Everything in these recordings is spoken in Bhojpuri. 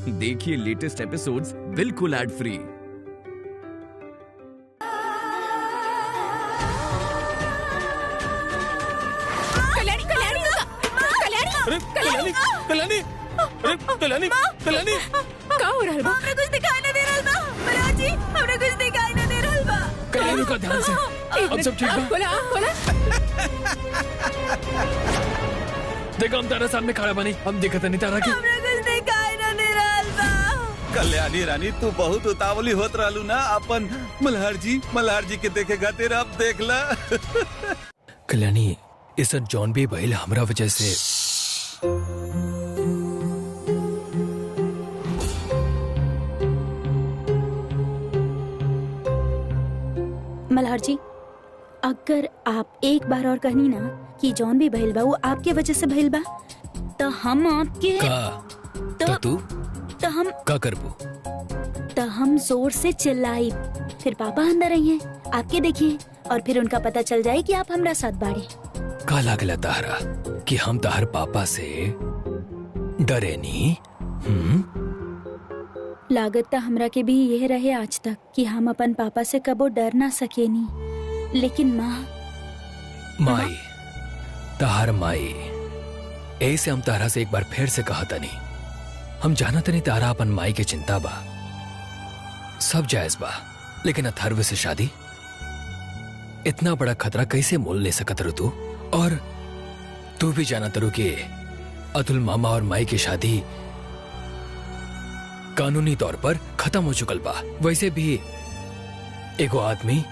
देखिए लेटेस्ट एपिसोड्स बिल्कुल एड फ्री। कल्याणी कल्याणी कल्याणी कल्याणी कल्याणी, अरे कल्याणी, कल्याणी का हो रहल बा? हमरा कुछ दिखाई न दे रहल बा बलराज जी, हमरा कुछ दिखाई न दे रहल बा। कल्याणी का ध्यान से, अब सब ठीक बा? बोला बोला। देखो हम तारा सामने खड़ा बनी, हम दिखत नहीं तारा के। हमरा कुछ दिखाई न दे रहल बा। कल्याणी रानी तू बहुत उतावली होत रहलू ना, अपन मल्हार जी के देखे खातिर अब देख ला। कल्याणी इस जॉन भी भइल हमरा वजह से। मल्हार जी, अगर आप एक बार और कहनी ना कि जॉन भी भइल बा वो आपके वजह से भइल बा, तो हम आपके का तू तो हम का करबू? तो हम जोर से चिल्लाई, फिर पापा अंदर आई हैं, आपके देखिए, और फिर उनका पता चल जाए कि आप हमरा साथ बाड़ी। का लागला तारा कि हम तार पापा से डरे नी? लागत तो हमरा के भी यह रहे आज तक कि हम अपन पापा से कबो डर ना सकेनी, लेकिन माई, तार माई, ऐसे हम तारा से एक बार फिर से कहा तनी, हम जाना तनी तारा अपन माई के चिंता बा, सब जायज बा, लेकिन अथर्व से शादी इतना बड़ा खतरा कैसे मोल ले सकत रू तू? और तू भी जाना तरु कि अतुल मामा और माई की शादी कानूनी तौर पर खत्म हो चुकल बा। वैसे भी एगो आदमी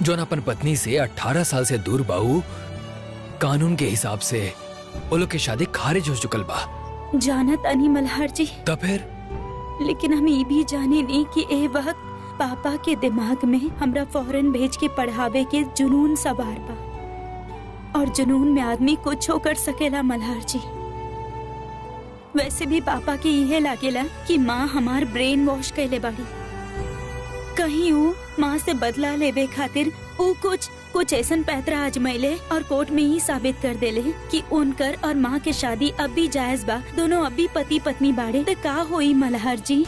जो अपन पत्नी से 18 साल से दूर बाऊ, कानून के हिसाब से वो लोग की शादी खारिज हो चुकल बा। जानत अनी मल्हार जी, तो फिर लेकिन हम ये भी जाने नहीं कि ए वक्त पापा के दिमाग में हमरा फौरन भेज के पढ़ावे के जुनून सवार बा, और जुनून में आदमी कुछ कर सकेला मल्हार जी। वैसे भी पापा के यह लागेला कि माँ हमार ब्रेन वॉश कैले बाड़ी, कहीं वो माँ से बदला लेवे खातिर वो कुछ ऐसन पैतरा आजमैले और कोर्ट में ही साबित कर देले कि उनकर और माँ के शादी अब भी जायज बा, दोनों अब भी पति पत्नी बाड़े। तो का होई मल्हार जी,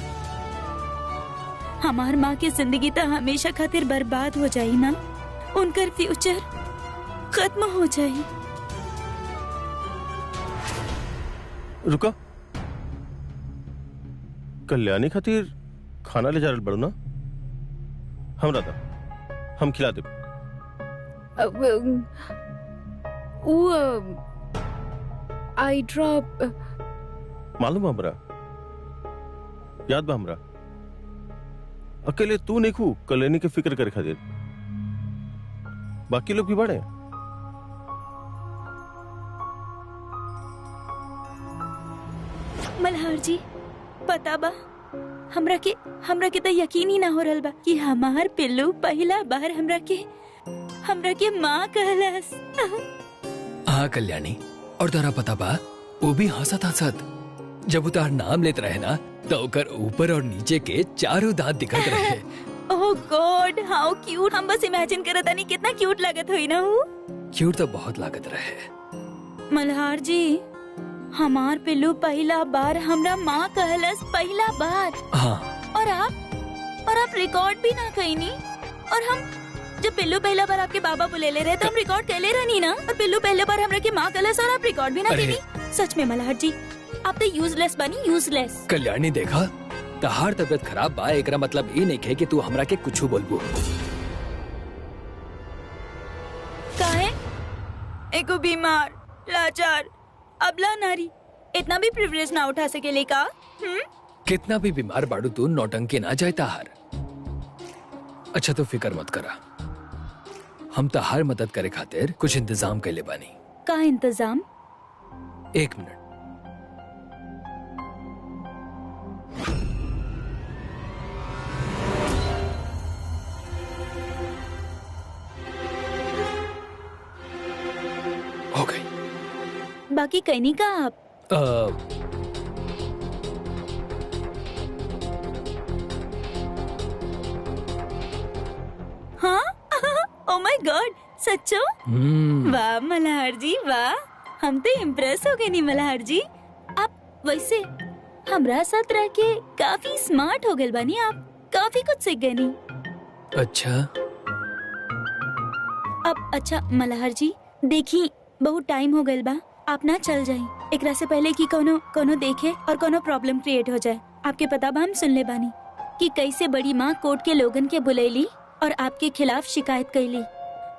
हमार माँ की जिंदगी तो हमेशा खातिर बर्बाद हो जाई ना, उनकर फ्यूचर खत्म हो जाई। रुका, कल्याणी खातिर खाना ले जा रहल बड़ू ना? हमरा दा, हम खिला देब। आई ड्रॉप मालूम है हमरा, याद बा हमरा। अकेले तू नहीं खू कल्याणी के फिक्र करे खातिर, बाकी लोग भी बड़े। मल्हार जी, पता बा हमरा के तो यकीन ही ना हो रहल बा कि हमार पिल्लू पहला बार हमरा के माँ कहलस। हाँ कल्याणी, और तारा पता बा वो भी हंसत हंसत जब उतार नाम लेत रहे ना, तो ओकर ऊपर और नीचे के चारों दांत दिखत रहे। ओह गॉड, हाउ क्यूट। हम बस इमेजिन करत तानी कितना क्यूट लागत होई ना वो। क्यूट तो बहुत लागत रहे। मल्हार जी, हमार पिल्लू पहला बार हमरा माँ कहलस, पहला बार। हाँ। और आप रिकॉर्ड भी ना कईनी। और हम जब पिल्लू पहला बार आपके बाबा बुले ले रहे तो हम रिकॉर्ड कैले रहनी ना, और पिल्लू पहले बार हमरा के माँ कहलस और आप रिकॉर्ड भी ना कईनी। सच में मल्हार जी, आप तो यूजलेस बनी, यूजलेस। कल्याणी देखा, तहार तबियत खराब बा, एकरा मतलब ई नहीं है कि तू हमरा के कुछ बोलबू। काहे? एको बीमार, लाचार, अबला नारी इतना भी प्रिविलेज ना उठा सकेले का? कितना भी बीमार बाड़ू तू, नौटंकी ना जाए ताहार। अच्छा तो फिकर मत करा, हम ताहार मदद करे खातिर कुछ इंतजाम कैले बानी। का इंतजाम? एक मिनट। हो गई। बाकी कहनी का आप? हाँ? ओह माय गॉड, सच्चो? वाह मल्हार जी वाह, हम तो इम्प्रेस हो गए नहीं मल्हार जी। आप वैसे हमरा साथ रह के काफी स्मार्ट हो गए बानी आप, काफी कुछ सीख गए नी। अच्छा अब अच्छा मल्हार जी देखी बहुत टाइम हो गए बा, आप ना चल जाए एकरा से पहले कि कोनो देखे और कोनो प्रॉब्लम क्रिएट हो जाए। आपके पता बा हम सुन ले बानी कि कैसे बड़ी माँ कोर्ट के लोगन के बुलैली और आपके खिलाफ शिकायत कैली।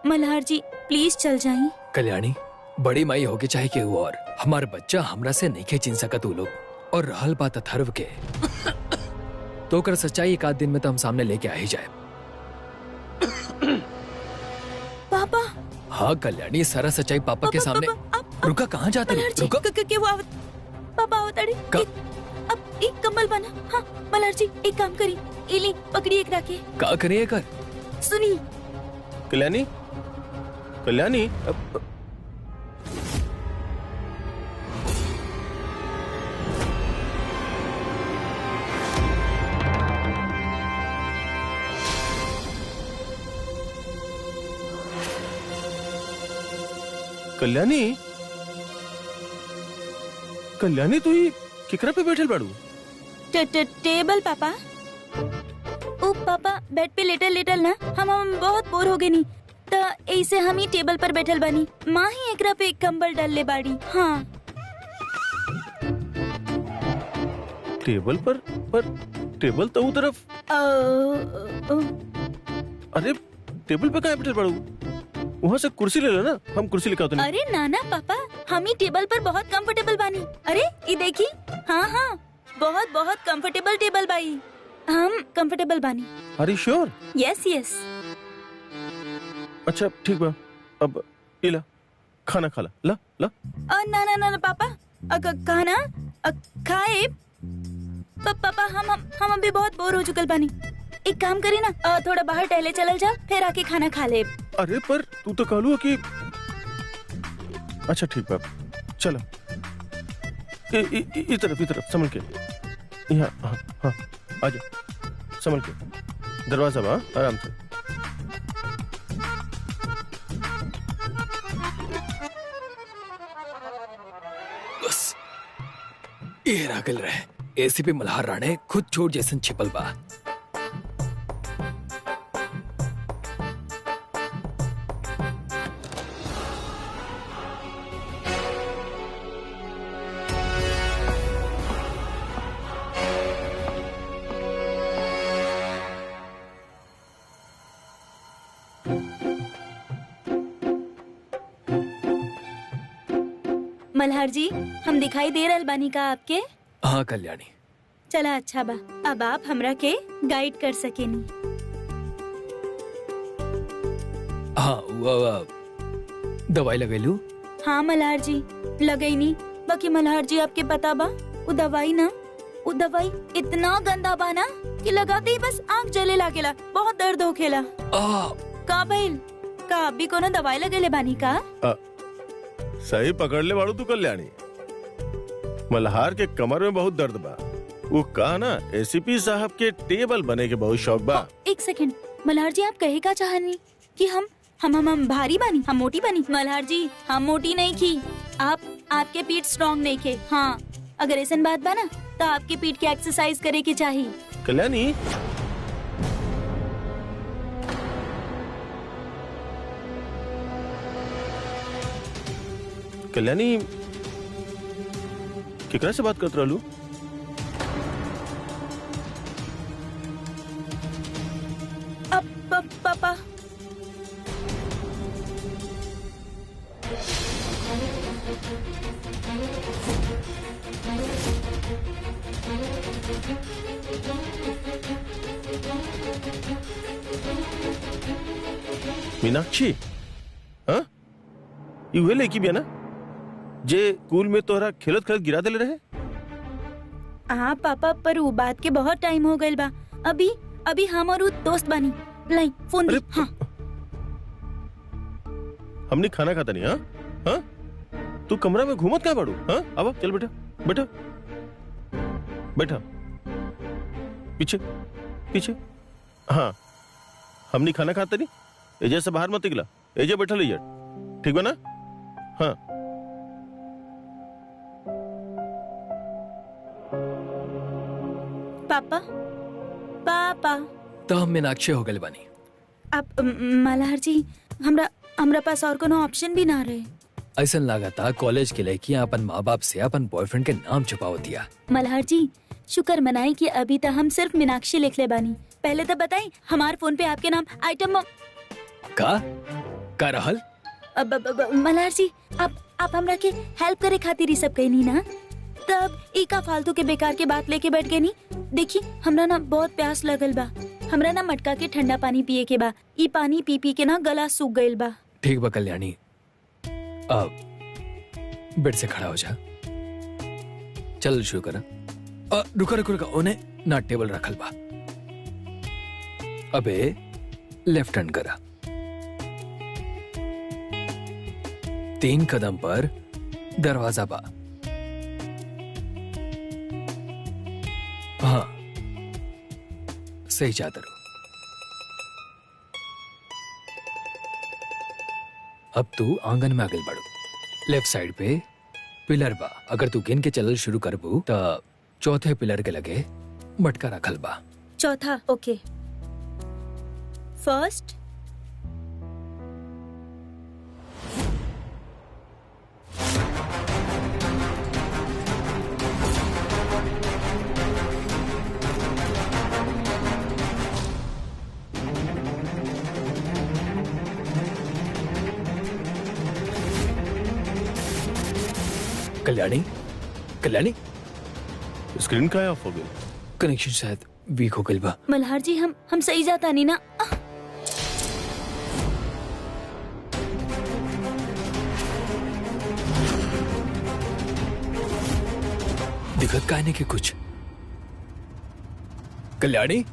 मल्हार जी प्लीज चल जाए। कल्याणी, बड़ी माई होके चाहे केहू और हमार बच्चा हमरा से नहीं चिन सकत उ लोग। और रहल बात अथर्व के तो ओकर सच्चाई एक आध दिन में तो हम सामने लेके आ ही जाए। पापा हाँ कल्याणी, सारा सच्चाई पापा के सामने। रुका, कहाँ जाते रहे? रुका। पापा आवताड़े। अब एक कम्बल बना। हाँ मल्हार जी एक काम करी, इली पकड़ी एक राके। का करे कर सुनी कल्याणी, कल्याणी कल्याणी, कल्याणी तू ही किकरा पे बैठल बाड़ू? टेबल पापा। ओ पापा बेड पे लेटल लेटल ना हम बहुत बोर हो गए नी, तो ऐसे हम ही टेबल पर बैठल बानी। माँ ही एकरा पे कंबल डाल ले बाड़ी। हाँ टेबल पर टेबल तो उ तरफ। अरे टेबल पे कहाँ बैठल बाड़ू? वहाँ से कुर्सी ले लो ना, हम कुर्सी लेकर आते हैं। अरे नाना पापा हम ही टेबल पर बहुत कंफर्टेबल बानी। अरे ये देखी, हाँ हाँ बहुत बहुत कंफर्टेबल टेबल बाई, हम कंफर्टेबल बानी। आर यू श्योर? Yes yes. अच्छा ठीक बा, अब ये ला खाना खा ला। ला ला। ना ना ना पापा खाना खाए। पापा हम अभी बहुत बोर हो चुकल बानी। एक काम करी ना, थोड़ा बाहर टहले चलल जा, फिर आके खाना खा ले। अरे पर तू तो कहलू कि। अच्छा ठीक बा, चलो ई तरफ संभल के। यहाँ हाँ हाँ आजा, संभल के। दरवाजा बा, आराम से। बस ये रागल रहे। एसीपी मल्हार राणे खुद चोर जैसन छिपल बा। मल्हार जी हम दिखाई दे रहल बानी का आपके? हाँ कल्याणी। चला अच्छा बा, अब आप हमरा के गाइड कर सकेनी। हाँ वो दवाई लगेलू? हाँ मल्हार जी लगैनी। बाकी मल्हार जी आपके पता बा वो दवाई इतना गंदा बा ना कि लगाते ही बस आँख जले लागेला, बहुत दर्द होखेला। का भइल? का आप भी कोनो दवाई लगेले बानी का? सही पकड़ ले बाड़ू तू कल्याणी। मल्हार के कमर में बहुत दर्द बा। वो कहा ना एसीपी साहब के टेबल बने के बहुत शौक बा। एक सेकंड मल्हार जी, आप कहे का चाहनी कि हम भारी बानी, हम मोटी बानी? मल्हार जी हम मोटी नहीं की, आपके पीठ स्ट्रॉन्ग नहीं के। हाँ अगर ऐसन बात बा ना तो आपके पीठ की एक्सरसाइज करे के चाहिए। कल्याणी कल्याणी केकरा से बात करत रहलू? पापा मीनाक्षी, हाँ ये हुए लेकी बिया ना जे स्कूल में तोहरा खेलत खेलत गिरा देले रहे? हाँ पापा, पर वो बात के बहुत टाइम हो गइल बा। अभी हम और दोस्त बानी। लाई फोन दी। हाँ हमने खाना खाता नहीं। हाँ हाँ तू कमरा में घूमत क्या बाड़ू? हाँ अब चल बेटा, बेटा बेटा पीछे पीछे। हाँ हमने खाना खाता नहीं, एजे से बाहर मत निकला, एजे बैठा लीजिए, ठीक है ना? हाँ पापा पापा तो हम मीनाक्षी हो गए बानी। अब मल्हार जी हमरा पास और कोनो ऑप्शन भी ना रहे। ऐसा लगाता कॉलेज के लड़कियां अपन माँ बाप से अपन बॉयफ्रेंड के नाम छुपाव दिया। मल्हार जी शुक्र मनाई कि अभी तक हम सिर्फ मीनाक्षी लिख ले बानी। पहले तो बताई हमारे फोन पे आपके नाम आइटम का रहल? मल्हार जी आप हमरा के हेल्प करे खातिर ही सब कहनी ना, तब का फालतू के बेकार के बात लेके बैठ गए नी। देखी हमरा ना बहुत प्यास लगल बा, हमरा ना मटका के ठंडा पानी पिए के बा। ई पानी पी पी के ना गला सूख गइल बा। ठीक बा कल्याणी, अब बेड से खड़ा हो जा, चल शुरू करा। रुका ओने ना टेबल रखल बा, अबे लेफ्ट हैंड करा। 3 कदम पर दरवाजा बा। हाँ सही चादर। अब तू आंगन में आगे बढ़ो। लेफ्ट साइड पे पिलर बा, अगर तू गिन के चलल शुरू करबू तो चौथे पिलर के लगे मटका रखल बा। चौथा ओके। फर्स्ट, कल्याणी स्क्रीन का ऑफ हो गई। कनेक्शन शायद वीक हो गई बा। मल्हार जी हम सही जाता नहीं ना। दिक्कत कहने की कुछ। कल्याणी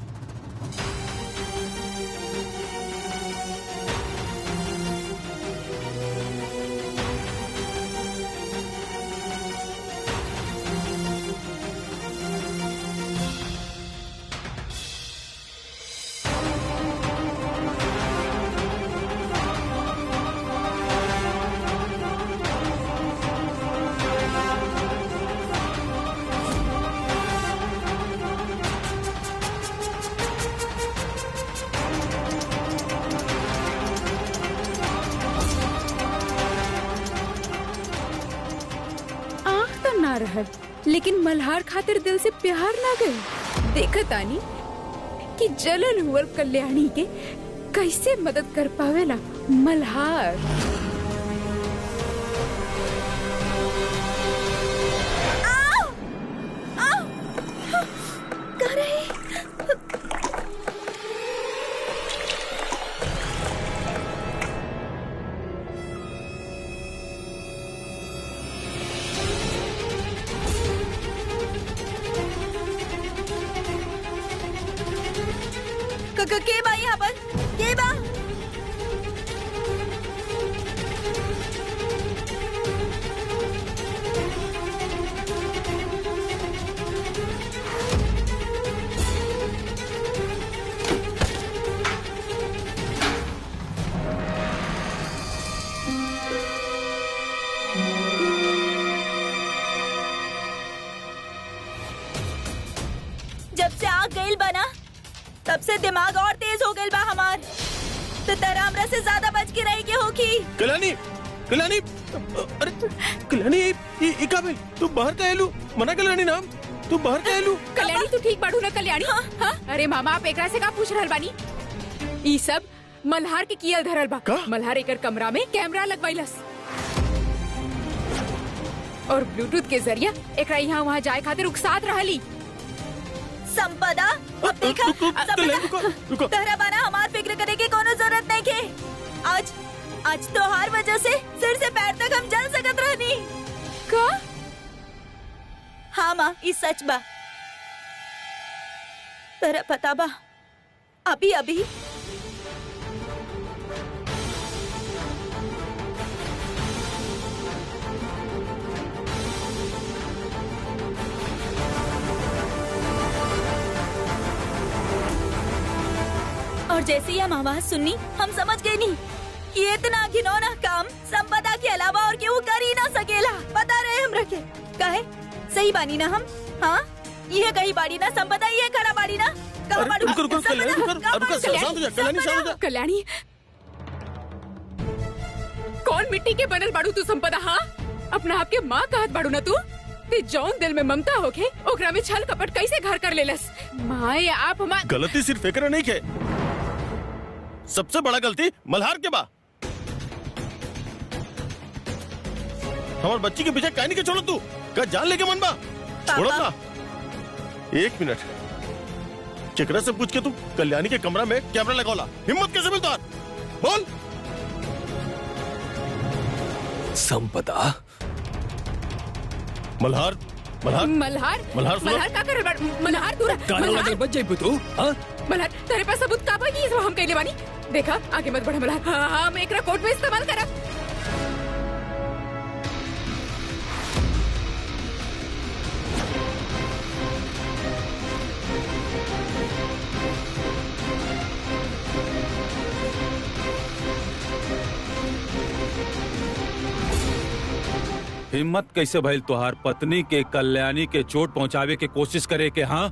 रहल, लेकिन मल्हार खातिर दिल से प्यार ना गए। देखत आनी कि जलन हुआ कल्याणी के कैसे मदद कर पावेला मल्हार। के बा यहाँ पर? के बा? जब से आग गइल बना तब से दिमाग और तेज हो गइल बा हमार। तो तरह हमरा से ज्यादा बच के रही के होगी। कल्याणी अरे कल्याणी ये काबिल तू बाहर का एलू मना कल्याणी नाम तू बाहर का एलू। कल्याणी तू ठीक बाड़ू ना कल्याणी? हाँ? अरे मामा आप एकरा से का पूछ रहल बानी? ई सब मल्हार के कियल धरल बा। मल्हार एकर कमरा में कैमरा लगवाइलस और ब्लूटूथ के जरिया एकरा यहाँ वहाँ जाए खातिर उकसात रहली। संपदा अब देखा संपदा तहरा बाना हमार फिक्र करे के कोनो जरूरत नहीं के। आज तो हर वजह से सिर से पैर तक हम जल सकत रहनी का? हाँ माँ ई सच बा। तहरा पता बा अभी और जैसे ही हम आवाज सुननी हम समझ गए नहीं कि इतना घिनौना काम संपदा के अलावा और केहू कर ही ना सकेला। पता रहे हम रखे काहे सही बानी ना हम? हाँ ये कहीं बाड़ी ना संपदा, ये खड़ा बाड़ी ना कहाँ अरे, बाड़ू? रुको, रुको, कल्याणी, संपदा, रुको, कहाँ रुको, बाड़ू? शांत हो जा, कल्याणी, शांत हो जा। कल्याणी, कौन मिट्टी के बनल बाड़ू तू संपदा? हाँ, अपना आपके माँ कहत बाड़ू ना तू? ते जौन दिल में ममता होके ओकरा में छल कपट कैसे घर कर लेलस? माए आप हमार गलती सिर्फ एकरा नहीं के, सबसे बड़ा गलती मल्हार के बा। हमार बच्ची के पीछे काहे नहीं के छोड़त तू? का जान लेके मन बा? छोड़त ना। एक मिनट, चक्रा से पूछ के तू कल्याणी के कमरा में कैमरा लगौला, हिम्मत कैसे मिलता? बोल। संपदा, मल्हार, मल्हार, मल्हार मल्हार सुनो। मल्हार का कर मल्हार दूर कानों लगे बच जाई तू। हाँ, मल्हार तेरे पास सबूत का बा कि हम कहले बानी? देखा आगे मत बढ़ मल्हार। हाँ, हम एकरा कोर्ट में इस्तेमाल करब। हिम्मत कैसे भइल तुहार पत्नी के कल्याणी के चोट पहुंचावे के कोशिश करे के? हाँ,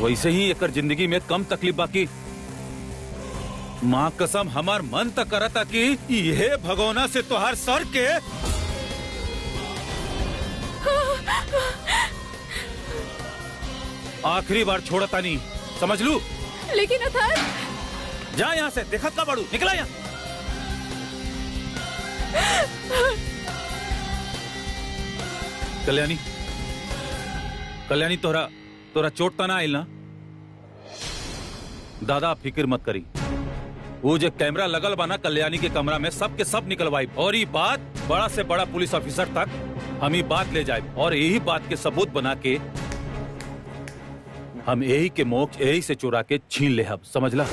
वैसे ही एकर जिंदगी में कम तकलीफ बाकी। माँ कसम हमार मन तक करता कि ये भगोना से तुहार सर के आखिरी बार छोड़ता नहीं, समझ लू? लेकिन अथर जा यहाँ से, देखत का बाड़ू, निकला यहाँ। कल्याणी, कल्याणी तोरा चोट तना आइल ना? दादा फिक्र मत करी, वो जो कैमरा लगल बा ना कल्याणी के कमरा में, सब के सब निकलवाई। और ये बात बड़ा से बड़ा पुलिस ऑफिसर तक हम ये बात ले जाए, और यही बात के सबूत बना के हम यही के मोक्ष यही से चुरा के छीन ले। हम समझला?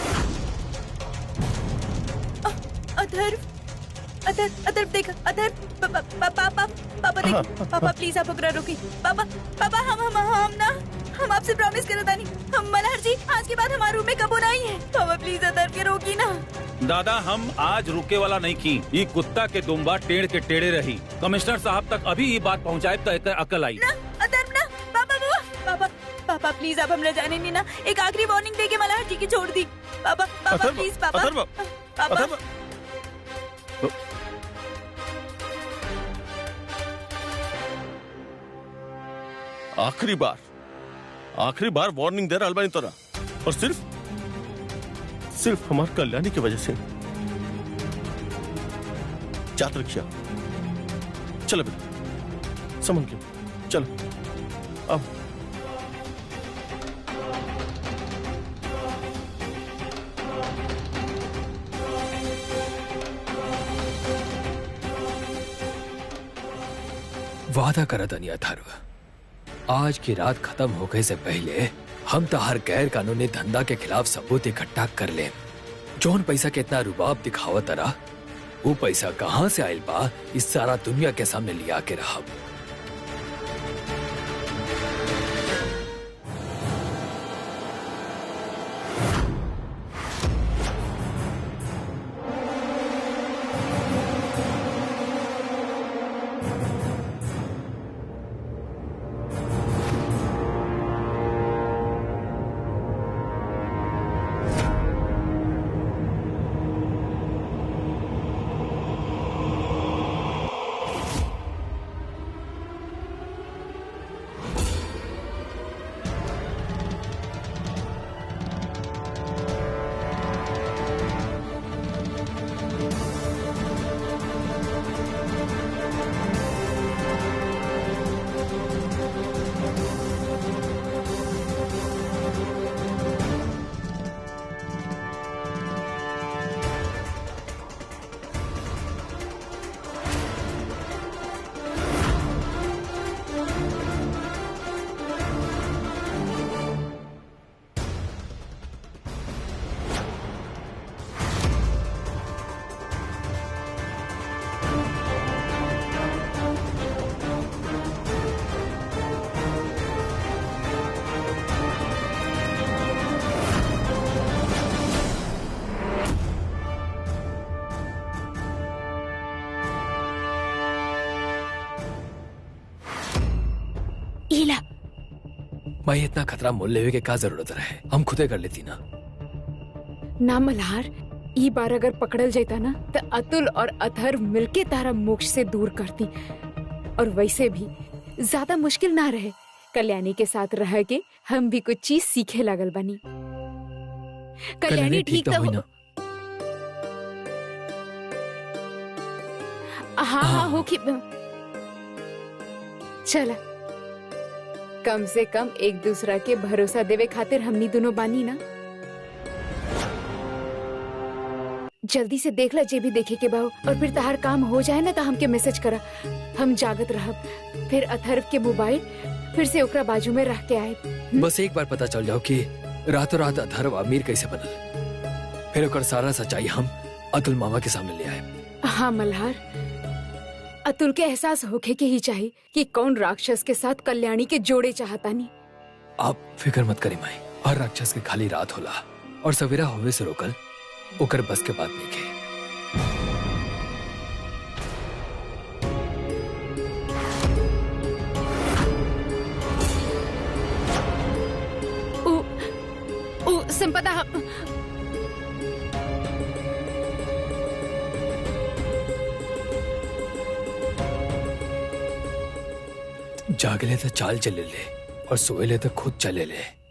अथर्व, अथर्व देख, अथर्व, पापा देख, पापा प्लीज आप ओकरा रोकी। पापा हम आपसे प्रॉमिस करत तानी, हम मल्हार जी आज के बाद हमारे रूम में कबो नहीं है। पापा प्लीज अथर्व के रोकी ना। दादा हम आज रुके वाला नहीं की, ये कुत्ता के दुम्बा टेढ़ के टेढ़े रही। कमिश्नर साहब तक अभी ये बात पहुँचाए तो एकर अकल आई। ना अथर्व ना, पापा प्लीज आप हमने जाने नहीं ना, एक आखिरी वार्निंग दे के मल्हार जी की छोड़ दी। पापा प्लीज, पापा। आखिरी बार वार्निंग दे रहा अलबानी तोरा, और सिर्फ हमार कल्याणी की वजह से। जात रखिया, चलो बेटा, संभल के चलो। अब वादा करा तनी अथर्व, आज की रात खत्म होने से पहले हम तो हर गैर कानूनी धंधा के खिलाफ सबूत इकट्ठा कर ले। जौन पैसा के इतना रुबाब दिखावत रहा, वो पैसा कहाँ से आयल बा इस सारा दुनिया के सामने लिया के रहा। माई इतना खतरा मोल लेवे के का जरूरत रहे, हम खुदे कर लेती ना। ना मल्हार, ई बार अगर पकड़ल जाता ना तो अतुल और अथर्व मिलके तारा मोक्ष से दूर करती। और वैसे भी ज्यादा मुश्किल ना रहे, कल्याणी के साथ रह के हम भी कुछ चीज सीखे लागल बनी। कल्याणी ठीक तो हुई ना? हाँ हाँ हो कि चला, कम से कम एक दूसरा के भरोसा देवे खातिर हमनी दोनों बानी ना। जल्दी से देख ला जे भी देखे के बाहो, और फिर तहार काम हो जाए ना तो हमके मैसेज करा, हम जागत रहब। फिर अथर्व के मोबाइल फिर से ओकरा बाजू में रख के आए। बस एक बार पता चल जाओ कि रातों रात अथर्व अमीर कैसे बनल, फिर ओकर सारा सच्चाई हम अतुल मामा के सामने ले आए। हाँ मल्हार, अतुल के एहसास होके के ही चाहिए कि कौन राक्षस के साथ कल्याणी के जोड़े चाहता नहीं। आप फिक्र मत करी माई, हर राक्षस के खाली रात होला और सवेरा होवे से रोकल ओकर बस के बात नहीं के। संपदा जागले तो चाल चले ले और सोएले तो खुद चले ले।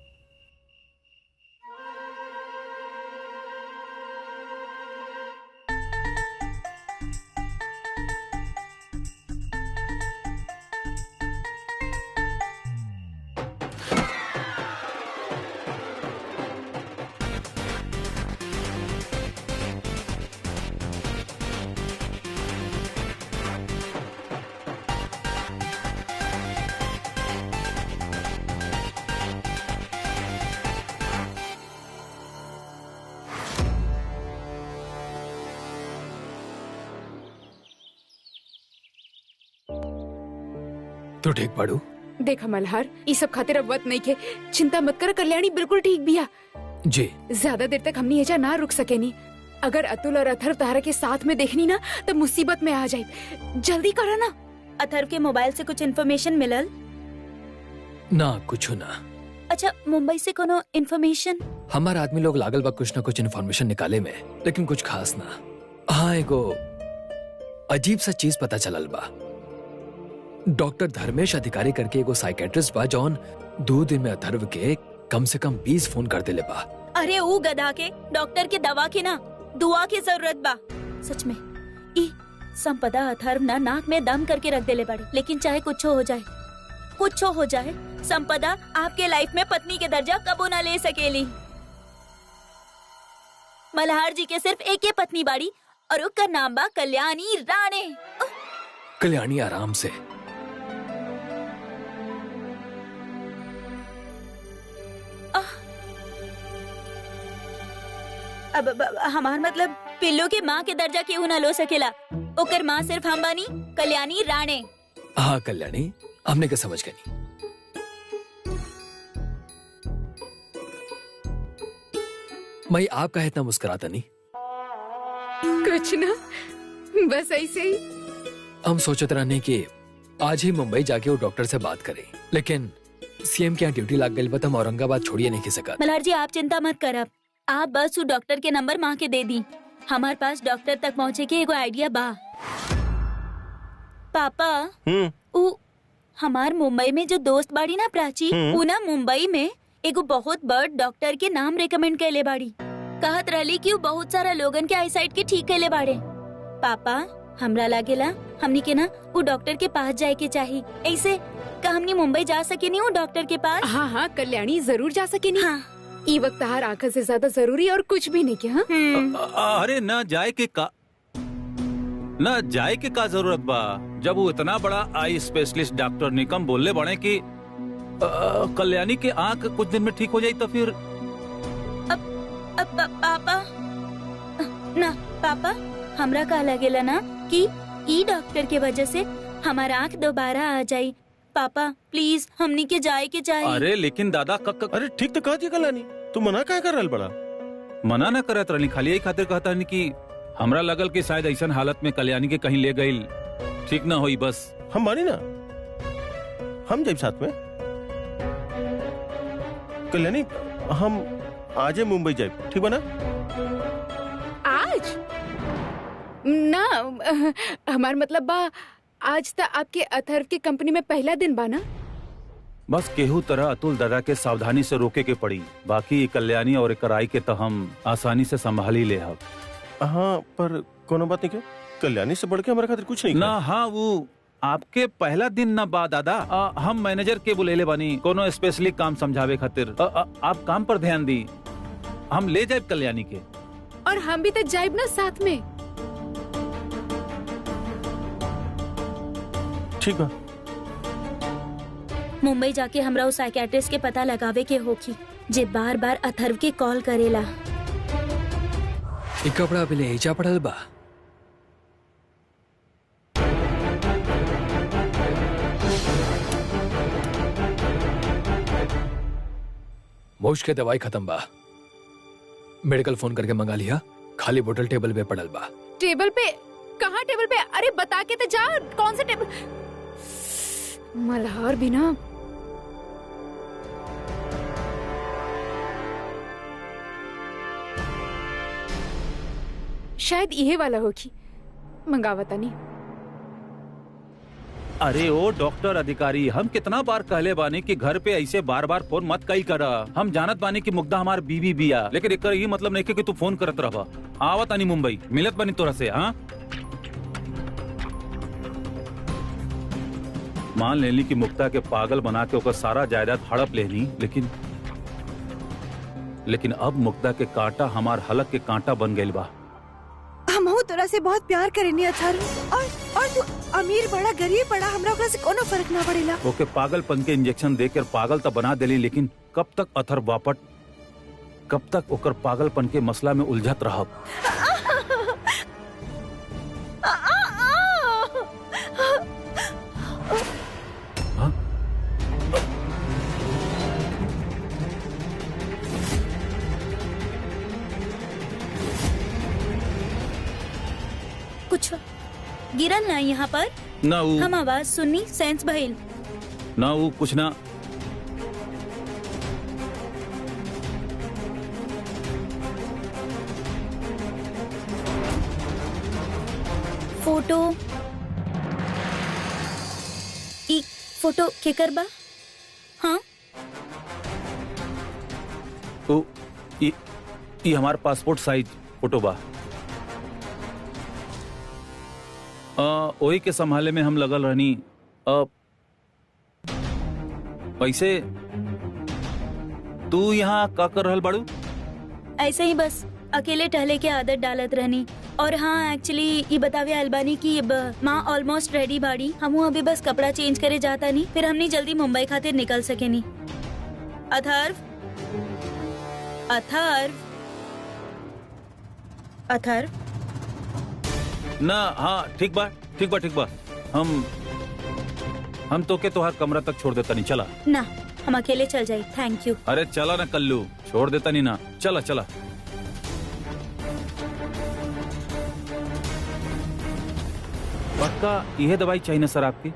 तो ठीक पड़ू। देखा मल्हार, ये सब खातिर अब वक्त नहीं के, चिंता मत कर, कल्याणी बिल्कुल ठीक भी है। जी ज्यादा देर तक हमनी एजा ना रुक सके नी। अगर अतुल और अथर्व तारा के साथ में देखनी ना तो मुसीबत में आ जाए। जल्दी करो ना। अथर्व के मोबाइल से कुछ इन्फॉर्मेशन मिलल? ना कुछ ना। अच्छा, मुंबई से कोनो इन्फॉर्मेशन? हमारे आदमी लोग लागल बा कुछ ना कुछ इन्फॉर्मेशन निकाले में, लेकिन कुछ खास ना। हाँ, एगो अजीब सा चीज पता चलल बा। डॉक्टर धर्मेश अधिकारी करके एगो साइकेट्रिस्ट बा जौन 2 दिन में अथर्व के कम से कम 20 फोन कर देले बा। अरे वो गधा के डॉक्टर के दवा के ना दुआ की जरूरत बा। सच में ई संपदा अथर्व ना नाक में दम करके रख देले बाड़े, लेकिन चाहे कुछ हो जाए संपदा आपके लाइफ में पत्नी के दर्जा कबो ना ले सकेली। मल्हार जी के सिर्फ एक ही पत्नी बाड़ी और उसका नाम बा कल्याणी राणे। कल्याणी आराम से। अब हमार मतलब पिल्लू के माँ के दर्जा क्यों ना लो सकेला? ओकर माँ सिर्फ हम बानी, कल्याणी राणे। हाँ कल्याणी, हमने क्या समझ गई। मैं आप का इतना मुस्कुराता नहीं? कुछ ना, बस ऐसे ही। हम सोचते रहने कि आज ही मुंबई जाके वो डॉक्टर से बात करें, लेकिन सीएम की यहाँ ड्यूटी लग गई, बता हम औरंगाबाद छोड़िए नहीं की सका। मल्हार जी आप चिंता मत करब, आप बस वो डॉक्टर के नंबर माँ के दे दी। हमारे पास डॉक्टर तक पहुँचे के एगो आइडिया बा। पापा, उ हमार मुंबई में जो दोस्त बाड़ी ना प्राची, उ ना मुंबई में एगो बहुत बड़ डॉक्टर के नाम रेकमेंड कैले बाड़ी। कहत रहली कि वो बहुत सारा लोगन के आईसाइट के ठीक कैले बाड़े। पापा, हमरा लागेला हमनी के ना वो डॉक्टर के पास जाए के चाहिए। ऐसे का हमनी मुंबई जा सके नहीं वो डॉक्टर के पास? हाँ हाँ कल्याणी, जरूर जा सके नहीं। हाँ। ई वक्त हार आंखों से ज्यादा जरूरी और कुछ भी नहीं क्या? अरे ना जाए के का जरूरत बा, जब वो इतना बड़ा आई स्पेशलिस्ट डॉक्टर निकम बोलले बड़े कि कल्याणी के आंख कुछ दिन में ठीक हो जाये तो फिर पापा ना पापा, हमरा का लगेला ना कि ई डॉक्टर के वजह से हमारा आंख दोबारा आ जाये। पापा प्लीज हमनी के जाए के चाहिए। अरे लेकिन दादा अरे ठीक तो कहती कल्याणी, तू मना क्या कर रहल बड़ा? मना न करत रहनी, खाली यही खातिर कहता नहीं कि हमरा लगल कि शायद ऐसा हालत में कल्याणी के कहीं ले गई ठीक ना होई। बस हम मानी ना, हम जाए साथ में। कल्याणी हम आजे मुंबई जाए, ठीक बा ना? आज ना हमार मतलब बा आज तक आपके अथर्व के कंपनी में पहला दिन बा ना? बस केहू तरह अतुल दादा के सावधानी से रोके के पड़ी। बाकी कल्याणी और कराई के तो हम आसानी से संभाल ही ले हम। हाँ पर कोनो बात नहीं क्या, कल्याणी से बढ़ के हमारे खातिर कुछ नहीं ना। हाँ वो आपके पहला दिन ना बा दादा। हम मैनेजर के बुलेले बानी कोनो स्पेशली काम समझावे खातिर। आप काम पर ध्यान दी, हम ले जाए कल्याणी के। और हम भी तो जाइब ना साथ में। ठीक बा। मुंबई जाके हमरा उस साइकियाट्रिस्ट के पता लगावे के होखी जे बार बार अथर्व के कॉल करेला। एक कपड़ा पहले एजा पड़ल बा। मोश के दवाई खत्म बा। मेडिकल फोन करके मंगा लिया। खाली बोतल टेबल पे पड़ल बा। टेबल पे? कहाँ टेबल पे? अरे बता के तो जा, कौन से टेबल? मल्हार भी ना। शायद यही वाला होगी, मंगावता नहीं। अरे ओ डॉक्टर अधिकारी, हम कितना बार कहले बानी कि घर पे ऐसे बार बार फोन मत कई करा। हम जानत बानी कि मुग्धा हमार बीवी बिया, लेकिन एकर ये मतलब नहीं कि तू फोन करत रहा। आवत आनी मुंबई, मिलत बानी तोरा से। हाँ मान लेली कि मुक्ता के पागल बना के ओकर सारा जायदाद हड़प लेनी, लेकिन अब मुक्ता के कांटा हमार हलक के कांटा बन गइल बा। हमहू तोरा से बहुत प्यार करेनी अथर्व, और तू अमीर बड़ा गरीब बड़ा, हमरा ओकरा से कोनो फर्क ना पड़ेला। ओके पागलपन के इंजेक्शन देकर पागल तो बना देली, लेकिन कब तक अथर्व बापट, कब तक ओकर पागलपन के मसला में उलझत रहब। कुछ गिरल ना यहाँ पर? ना वो हम आवाज सुननी, सेंस भइल। ना वो कुछ ना। फोटो ई फोटो केकर बा? हाँ तो ये हमार पासपोर्ट साइज फोटो बा। वही के संभाले में हम लगल रहनी। वैसे तू यहाँ का कर रहल बाड़ू? ऐसे ही बस अकेले टहले के आदत डालत रहनी। और हाँ एक्चुअली ये बतावे अलबानी की माँ ऑलमोस्ट रेडी बाड़ी। हम अभी बस कपड़ा चेंज करे जाता नहीं, फिर हमने जल्दी मुंबई खातिर निकल सके नहीं। अथर्व, अथर्व, अथर्व। ना हाँ ठीक बा, ठीक बा, ठीक बा। हम तो के तोहार कमरा तक छोड़ देता नहीं। चला ना, हम अकेले चल जाए। Thank you. अरे चला ना कल्लू, छोड़ देता नहीं ना। चला चला। पक्का यह दवाई चाहिए ना सर आपकी?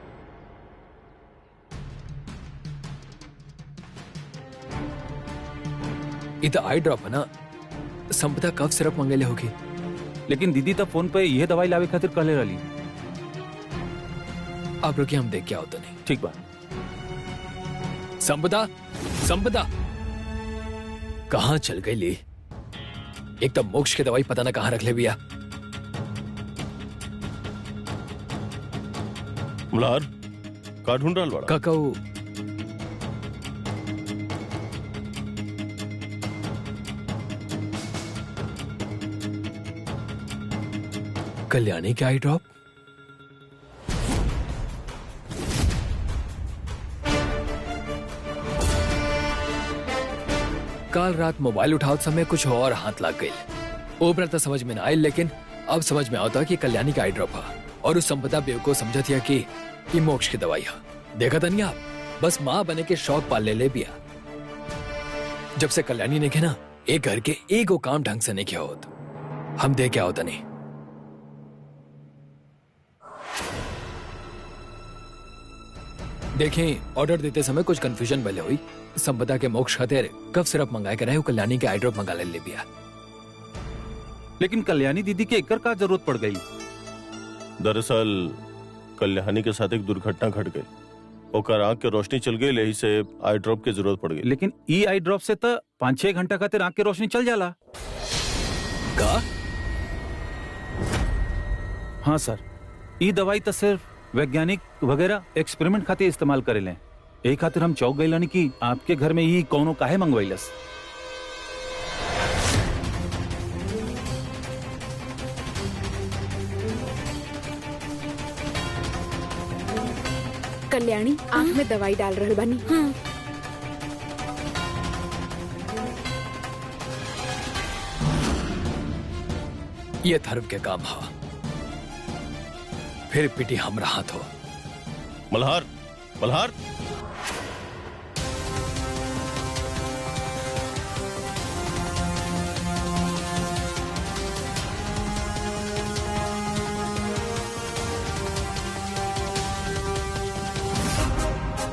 ये तो आई ड्रॉप है ना। संपदा कफ सिरप मंगेले होगी। लेकिन दीदी तब फोन पे यह दवाई लावे खातिर कहले रही। आप रुकिए, हम देख क्या होता नहीं। ठीक बा। संपदा, संपदा कहाँ चल गई ली? एक तो मोक्ष की दवाई पता ना कहाँ रख ले बिया। मल्हार का ढूंढ रहा बड़ा? काकाऊ कल्याणी के आई ड्रॉप। कल रात मोबाइल उठाओ समय कुछ और हाथ लग गई। ऊपर तो समझ में ना आई, लेकिन अब समझ में आता कि कल्याणी का आई ड्रॉप है। और उस संपदा बेवको समझा थिया कि मोक्ष की दवाई है। देखा था नहीं आप, बस माँ बने के शौक पाल ले बिया। जब से कल्याणी ने ना एक घर के एगो काम ढंग से नहीं किया होता, हम दे क्या होता नहीं। देखें, ऑर्डर देते समय कुछ कंफ्यूजन भले हुई। संपदा के मोक्ष खातिर कफ सिरप मंगाए कर रहे हो, कल्याणी के आई ड्रॉप मंगा ले बिया। लेकिन कल्याणी दीदी के एकर का जरूरत पड़ गई? दरअसल कल्याणी के साथ एक दुर्घटना घट गई, ओकर आंख के रोशनी चल गई, यही से आई ड्रॉप की जरूरत पड़ गई। लेकिन ई आई ड्रॉप से तो 5-6 घंटा खातिर आंख की रोशनी चल जाला। का? हाँ सर, ई दवाई तो सिर्फ वैज्ञानिक वगैरह एक्सपेरिमेंट खातिर इस्तेमाल करेले। एक खातिर हम चौक गइलानी कि आपके घर में ई कौनो काहे मंगवाइलस। कल्याणी आंख में दवाई डाल रहल बानी। हाँ। ये धर्म के काम हा, फिर पिटी हम रहा तो। मल्हार, मल्हार,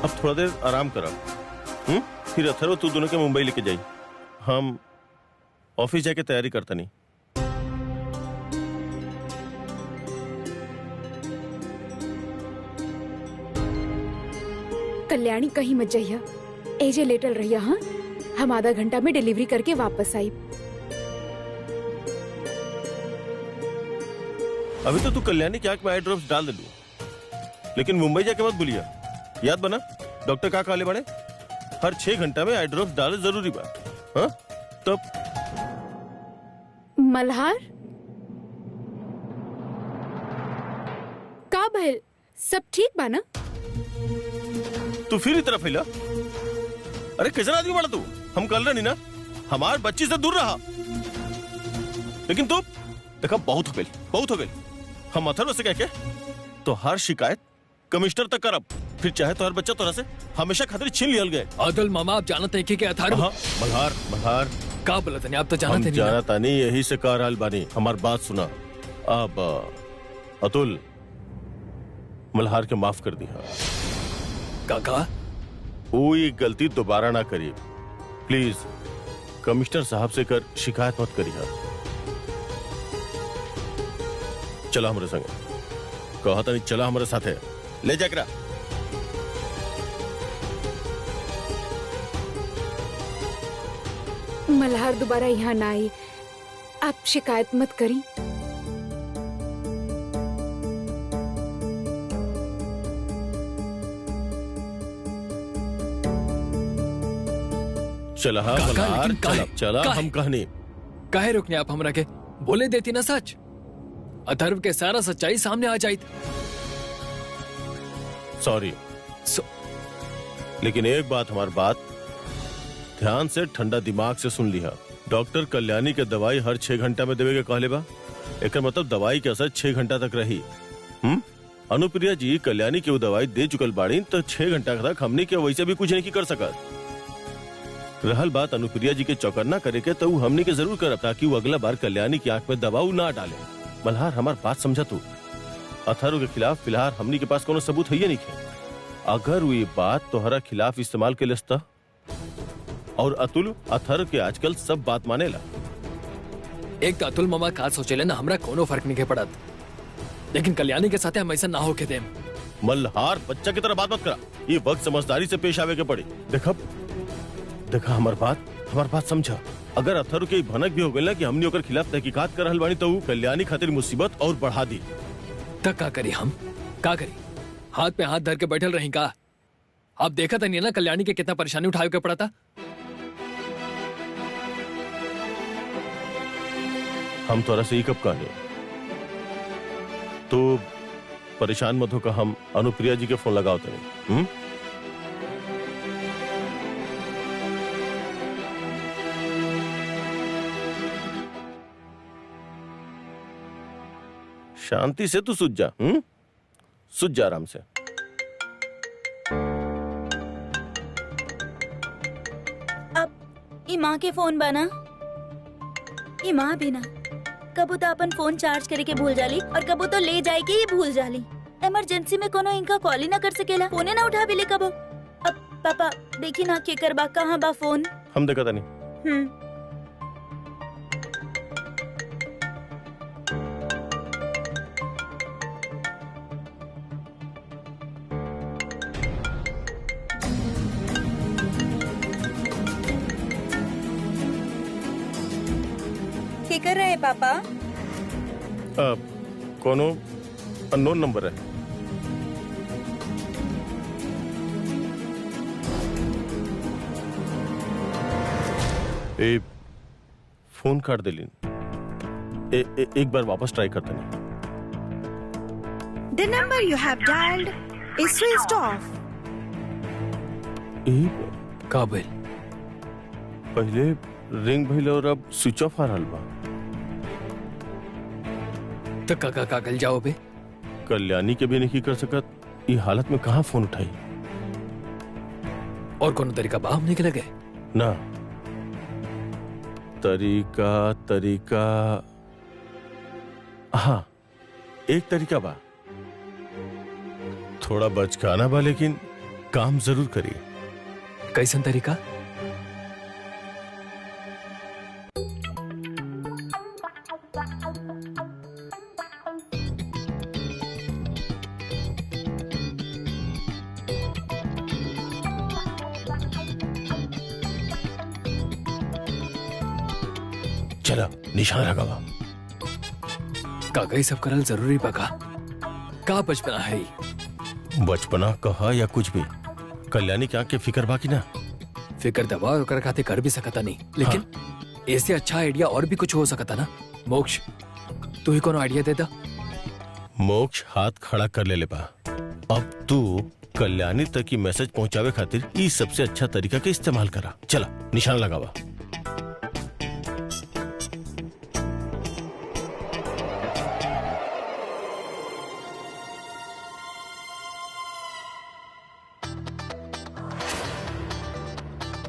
अब थोड़ा देर आराम करा। फिर अथर्व तू दोनों के मुंबई लेके जाई। हम ऑफिस जाके तैयारी करता नहीं। कल्याणी कहीं मत जाइया, एजे लेटल रहिया। हाँ, हम आधा घंटा में डिलीवरी करके वापस आई। अभी तो तू कल्याणी की आंख में आई ड्रॉप्स डाल दे लू, लेकिन मुंबई जाके मत भूलिया। याद बना डॉक्टर का काले बड़े हर 6 घंटा में आई ड्रॉप्स डाले जरूरी बा। हाँ तब मल्हार का भइल, सब ठीक बा ना? तू फिर इस तरफ हिला। अरे कैसा आदमी बड़ा तू? हम कल रहे नहीं ना, हमार बच्ची से दूर रहा। लेकिन तू देखा, बहुत हो गई, बहुत हो गई। हम अथर्व से कह के तो हर शिकायत कमिश्नर तक करब, फिर चाहे तो हर बच्चा तोरा से हमेशा खातिर छीन लियल गए। अदल मामा, आप जानते हैं कि अथर्व। हाँ, मल्हार, मल्हार का बोलते नहीं, आप तो हम जानते नहीं ना। जानता नहीं, यही से कह रहल बानी। हमार बात सुना। अब अतुल मल्हार के माफ कर दिया। काका, वो ये गलती दोबारा ना करिए प्लीज। कमिश्नर साहब से कर शिकायत मत करिए। चला हमारे संग, कहा था नहीं, चला हमारे साथ है, ले जाकर। मल्हार दोबारा यहाँ ना आए, आप शिकायत मत करी। चला हाँ काका, मल्हार, लेकिन काहे? चला चला काहे? हम कहनी। काहे रुकने आप हमरा के? बोले देती ना सच, अथर्व के सारा सच्चाई सामने आ जाती। सॉरी, लेकिन एक बात, हमारी बात ध्यान से ठंडा दिमाग से सुन लिया। डॉक्टर कल्याणी के दवाई हर 6 घंटा में देवे के कहले बा। एक मतलब दवाई के असर 6 घंटा तक रही। अनुप्रिया जी कल्याणी की वो दवाई दे चुकल बाड़ी, तो 6 घंटा तक हमने के वैसे भी कुछ नहीं कर सकत। रहल बात अनुप्रिया जी के चौकन्ना करे के, तो हमने के जरूर करब, ताकि वो अगला बार कल्याणी की आंख में दवाऊ ना डाले। मल्हार हमार बात समझा तू। अथर्व के खिलाफ फिलहाल हमने के पास कोनो सबूत है नहीं है। अगर वो ये बात तोहरा खिलाफ इस्तेमाल के लिस्ता, और अतुल अथर्व के आजकल सब बात मानेला। एक तो अतुल मामा का सोचेले ना, हमरा कोनो फर्क नहीं के पड़त, लेकिन कल्याणी के साथ हम ऐसा ना हो के देम। मल्हार बच्चा की तरह बात मत करा, ये वक्त समझदारी से पेश आवे के पड़ी। देखा हमार बात समझा। अगर अथर्व के भनक भी हो गई ना कि हमने ओकर खिलाफ तहकीकात कर रहल बानी, तो कल्याणी खातिर मुसीबत और बढ़ा दी। तक का करी हम, का करी? हाथ पे हाथ धर के बैठल रही का? आप देखा था नहीं ना कल्याणी के कितना परेशानी उठावे के पड़ा था। हम तोरा से ही कब कहने, तो परेशान मत हो का, हम अनुप्रिया जी के फोन लगाओ तने। शांति से तू सुझ जा, सुझ जा आराम से। अब ये माँ के फोन बना, ये माँ भी ना कबू तो अपन फोन चार्ज करे के भूल जाली, और कबू तो ले जाए के ही भूल जाली। इमरजेंसी में कोनो इनका कॉल ही ना कर सकेला, फोने ना उठा भी ले कबो। अब पापा देखी ना के करबा, कहाँ बा फोन? हम देखा नहीं। क्या कर रहे हैं पापा? कोनो अननोन नंबर है। ए, फोन काट दे लीन। एक बार वापस ट्राई करते नहीं। The number you have dialed is switched off. काबिल पहले रिंग भइल और अब स्विच ऑफ आ रहल बा। तो काका कागल जाओ बे। कल्याणी के भी नहीं कर सकत, ये हालत में कहाँ फोन उठाई? और कोनो तरीका बा हमने के लगे ना। तरीका हाँ, एक तरीका बा, थोड़ा बचकाना बा लेकिन काम जरूर करिए। कैसन तरीका? चला निशान लगावा। काका ये सब करल जरूरी बका। का बचपना है ई? बचपना कहा या कुछ भी, कल्याणी की आंख के फिकर बाकी ना। फिकर दबा और कर खाते कर भी सकता नहीं, लेकिन ऐसे अच्छा आइडिया और भी कुछ हो सकता ना। मोक्ष तू ही कोनो आइडिया देता। मोक्ष हाथ खड़ा कर ले बा। अब तू कल्याणी तक की मैसेज पहुंचावे खातिर ई सबसे अच्छा तरीका के इस्तेमाल करा। चला निशान लगावा।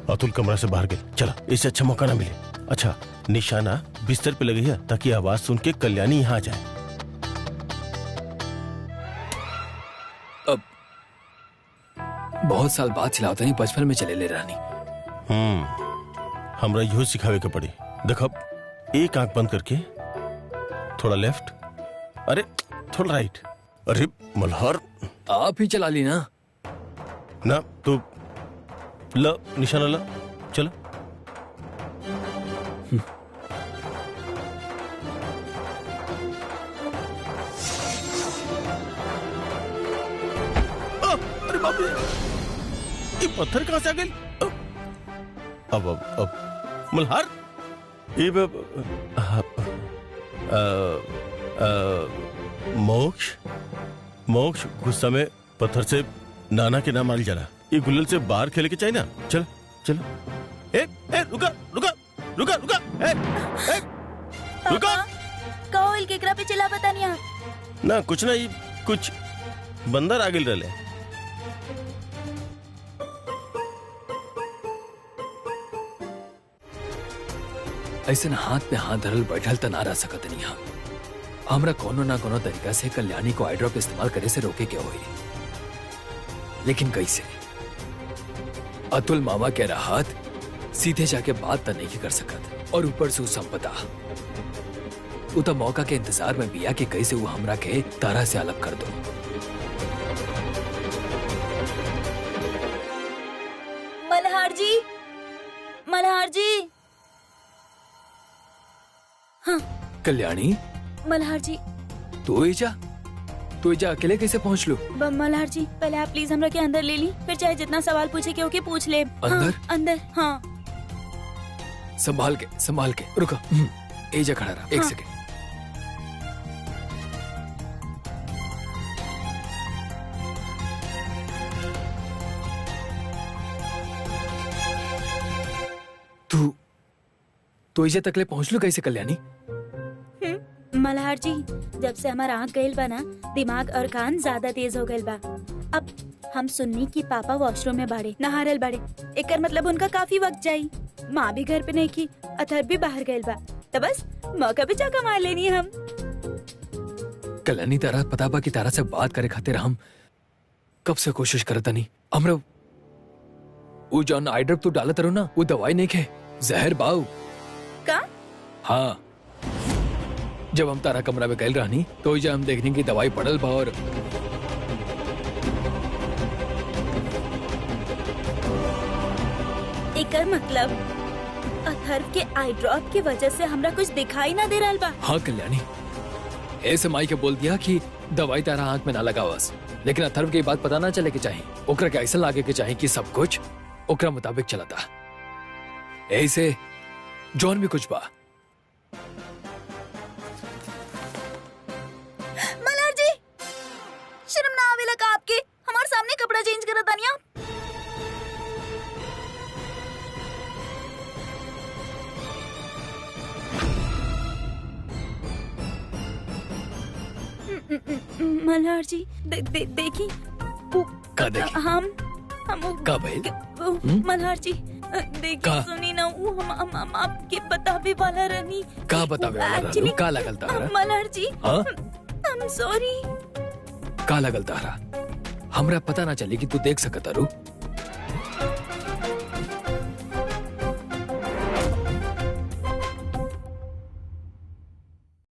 अतुल कमरा से बाहर गए। चला इससे अच्छा मौका ना मिले। अच्छा निशाना बिस्तर पे लगी है ताकि आवाज सुन के कल्याणी यहाँ आ जाए। अब बहुत साल बाद चलाता नहीं, बचपन में चले ले रानी। हमरा यो सिखावे के पड़ी। देखब एक आंख बंद करके थोड़ा लेफ्ट, अरे थोड़ा राइट। अरे मल्हार आप ही चला ली ना। ना तो ल निशाना ला। चलो अरे बाप रे, ये पत्थर कहां से आ गए? अब मल्हार ये मोक्ष गुस्सा में पत्थर से नाना के नाम मार जाना। ये गुल्लल से बाहर खेले के चाहिए ना। चल चल। रुका रुका रुका रुका। रुका। कौल केकरा पे चला पता नहीं आप? ना कुछ ना, ये कुछ बंदर आ गेल रहे। ऐसे न हाथ पे हाथ धरल बैठल त ना रह सकत नहीं हम। हमरा कोनो ना कोनो तरीका से कल्याणी को आई ड्रॉप इस्तेमाल करे से रोके के होई, लेकिन कैसे? अतुल मामा के राहत सीधे जाके बात त नहीं कर सकत, और ऊपर से संपदा उ त मौका के इंतजार में बिया कि कैसे वो हमरा के तारा से अलग कर दो। मल्हार जी। हाँ कल्याणी, मल्हार जी। तू ही जा अकेले कैसे पहुंच लू? मल्हार जी पहले आप प्लीज हमरा के अंदर ले ली, फिर चाहे जितना सवाल पूछे के ओके पूछ ले। अंदर? हाँ, अंदर हाँ। संभाल के रुको। एजा खड़ा रहा। एक सेकंड। तू एजा तकले पहुंच लू कैसे कल्याणी? मल्हार जी जब से हमारा आँख गईल बा ना, दिमाग और कान ज्यादा तेज हो गईल बा। अब हम सुननी कि पापा वॉशरूम में बाड़े, नहारल बाड़े, एकर मतलब उनका काफी वक्त जाई। माँ भी घर पे नहीं की, अथर भी बाहर गईल बा, तो बस मौका भी चाका मार लेनी हम। कल्याणी तारा पता बा कि तारा से बात करे खातिर हम कब से कोशिश करता नहीं। हमरा वो जौन आई ड्रॉप तू डालत रहो ना, वो दवाई नहीं खे, जहर बाऊ का? हाँ, जब हम तारा कमरा में गए रहनी तो जब हम देखने की दवाई पड़ल बा और एकर मतलब अथर्व के आई ड्रॉप की वजह से हमरा कुछ दिखाई ना दे रहा बा। हाँ कल्याणी, ऐसे माई के बोल दिया कि दवाई तारा आंख में ना लगावस, लेकिन अथर्व की बात पता ना चले के चाहिए, ओकरा के ऐसा लागे के चाहिए कि सब कुछ ओकरा मुताबिक चलता। ऐसे जौन भी कुछ बा। मल्हार जी, शर्म ना आवेला का आपके? हमारे सामने कपड़ा चेंज करत तानी आप। मल्हार जी देखी का देखी? हम का भाई? मल्हार जी देखिए, का? सुनी ना, वो हम आपके बतावे वाला रहनी। का बतावे वाला रहनी? Actually, का लगल तारा? मल्हार जी, हाँ? I'm sorry। का लगल तारा? हमरा पता ना चली कि तू देख सकता रू।